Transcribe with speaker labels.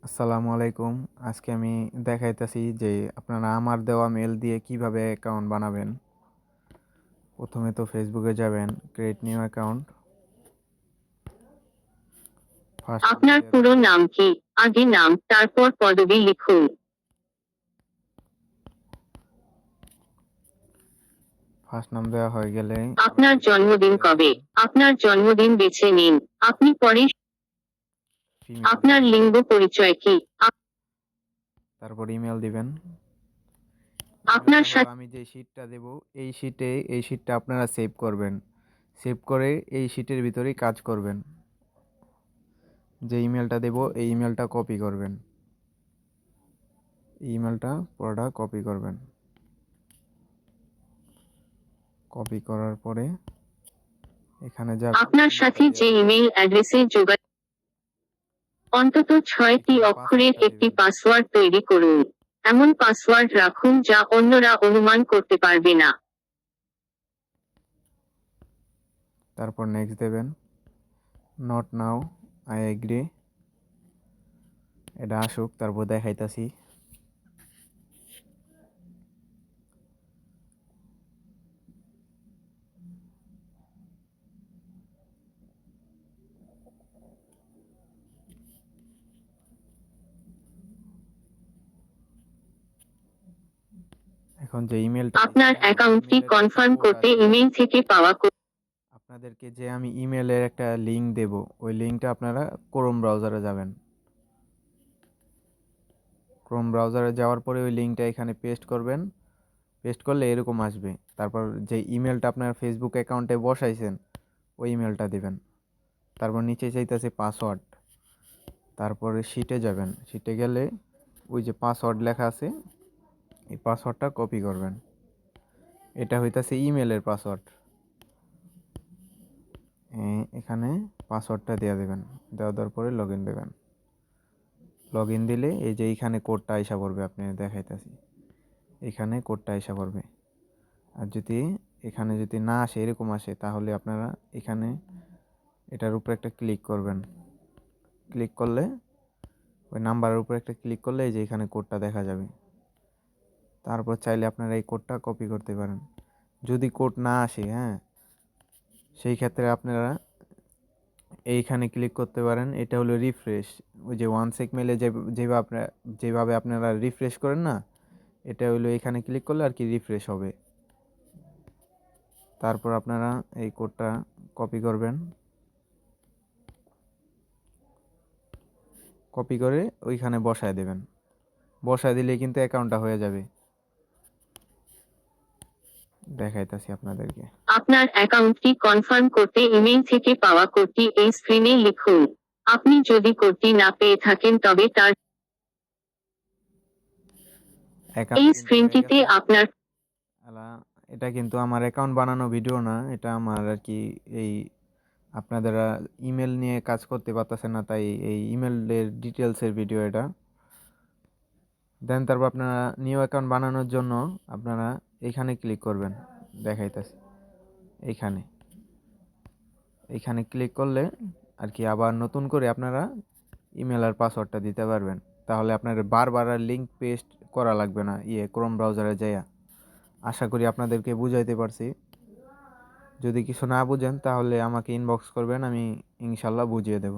Speaker 1: আসসালামু আলাইকুম। আজকে আমি দেখাইতেছি যে আপনারা আমার দেওয়া মেল দিয়ে কিভাবে অ্যাকাউন্ট বানাবেন। প্রথমে তো ফেসবুকে যাবেন, ক্রিয়েট নিউ অ্যাকাউন্ট। ফার্স্ট নাম
Speaker 2: আপনার
Speaker 1: দিয়ে
Speaker 2: পুরো
Speaker 1: দিবেন।
Speaker 2: নাম কি? আগে নাম, তারপর পদবি লিখুন।
Speaker 1: ফার্স্ট নাম দেওয়া হয়ে গেলে
Speaker 2: আপনার জন্মদিন
Speaker 1: দিয়ে
Speaker 2: কবে?
Speaker 1: দিবেন।
Speaker 2: আপনার জন্মদিন বেছে নিন। আপনি পরে
Speaker 1: ফিমেল
Speaker 2: আপনার
Speaker 1: দিবেন।
Speaker 2: লিঙ্গ পরিচয় কি?
Speaker 1: তারপর ইমেল দিবেন।
Speaker 2: আপনার
Speaker 1: ইমেলটা হলো
Speaker 2: সাথে
Speaker 1: আমি যে শিটটা দেব, এই শিটটা আপনারা সেভ করবেন। সেভ করে এই শিটের ভিতরেই কাজ করবেন। যে ইমেলটা দেব এই ইমেলটা কপি করবেন। ইমেলটা পুরোটা কপি করবেন। কপি করার পরে এখানে যাবেন,
Speaker 2: আপনার
Speaker 1: ইমেলটা
Speaker 2: সাথে
Speaker 1: দিয়ে
Speaker 2: যে
Speaker 1: দিবেন।
Speaker 2: ইমেইল অ্যাড্রেসে অন্তত 6টি
Speaker 1: এখানে
Speaker 2: অক্ষরের
Speaker 1: পাসওয়ার্ডটা
Speaker 2: একটি
Speaker 1: দিবেন।
Speaker 2: পাসওয়ার্ড তৈরি করুন। এমন পাসওয়ার্ড রাখুন যা অন্যরা অনুমান করতে পারবে না।
Speaker 1: তারপর নেক্সট দেবেন। Not now, I agree. এটা আসুক, তারপর দেখাইতাছি। এখন যে ইমেলটা দিছি
Speaker 2: আপনার
Speaker 1: এই
Speaker 2: অ্যাকাউন্টটি
Speaker 1: ইমেলের একটা
Speaker 2: কনফার্ম
Speaker 1: কোড
Speaker 2: করতে
Speaker 1: আসবে।
Speaker 2: ইমেইল থেকে পাওয়া
Speaker 1: আপনাদেরকে যে আমি ইমেলের একটা লিংক দেব, ওই লিংকটা আপনারা ক্রোম ব্রাউজারে যাবেন। ক্রোম ব্রাউজারে যাওয়ার পরে ওই লিংকটা এখানে পেস্ট করবেন। পেস্ট করলে এরকম আসবে। তারপর যে ইমেলটা আপনার ফেসবুক অ্যাকাউন্টে বসাইছেন ওই ইমেলটা দিবেন। তারপর নিচে চাইতেছে পাসওয়ার্ড। তারপরে শিটে যাবেন। শিটে গেলে ওই যে পাসওয়ার্ড লেখা আছে এই পাসওয়ার্ডটা কপি করবেন। এটা হইতাছে ইমেলের পাসওয়ার্ড। এখানে পাসওয়ার্ডটা দিয়ে দেবেন। দেওয়ার পরে লগ ইন দেবেন। লগ ইন দিলে এই যে এইখানে কোডটা আইসা পড়বে, আপনি দেখাইতেছি। এখানে কোডটা আইসা পড়বে। আর যদি এখানে যদি না আসে, এরকম আসে, তাহলে আপনারা এখানে এটার উপরে একটা ক্লিক করবেন। ক্লিক করলে ওই নাম্বারের উপরে একটা ক্লিক করলে এই যে এখানে কোডটা দেখা যাবে। তারপর চাইলে আপনারা এই কোডটা কপি করতে পারেন। যদি কোড না আসে, হ্যাঁ, সেই ক্ষেত্রে আপনারা এইখানে ক্লিক করতে পারেন। এটা হলো রিফ্রেশ। ওই যে ওয়ান সেক মেলে যেভাবে আপনারা রিফ্রেশ করেন না, এটা হলো এখানে ক্লিক করলে আর কি রিফ্রেশ হবে। তারপর আপনারা এই কোডটা কপি করবেন। কপি করে ওইখানে বসায় দেবেন। বসায় দিলেই কিন্তু অ্যাকাউন্টটা হয়ে যাবে। দেখাইতাছি আপনাদেরকে।
Speaker 2: আপনার অ্যাকাউন্টটি কনফার্ম করতে ইমেইল থেকে পাওয়া কোডটি এই স্ক্রিনে লিখুন। আপনি যদি কোডটি না পেয়ে থাকেন তবে এই
Speaker 1: অ্যাকাউন্ট কিন্তু হয়ে
Speaker 2: স্ক্রিনটিতে
Speaker 1: গেছে।
Speaker 2: আপনার
Speaker 1: আলা, এটা কিন্তু আমার অ্যাকাউন্ট বানানো ভিডিও না, এটা আমার আর কি এই আপনাদের ইমেল নিয়ে কাজ করতে পারতেছেন না, তাই এই ইমেলের ডিটেলসের ভিডিও এটা। দেন তারপর আপনারা নিউ অ্যাকাউন্ট বানানোর জন্য আপনারা এইখানে ক্লিক করবেন। দেখাইতেছি। এইখানে এইখানে ক্লিক করলে আর কি আবার নতুন করে আপনারা ইমেল আর পাসওয়ার্ডটা দিতে পারবেন। তাহলে আপনার বারবার আর লিঙ্ক পেস্ট করা লাগবে না ক্রোম ব্রাউজারে যাইয়া। আশা করি আপনাদেরকে বুঝাইতে পারছি। যদি কিছু না বুঝেন তাহলে আমাকে ইনবক্স করবেন, আমি ইনশাল্লাহ বুঝিয়ে দেব।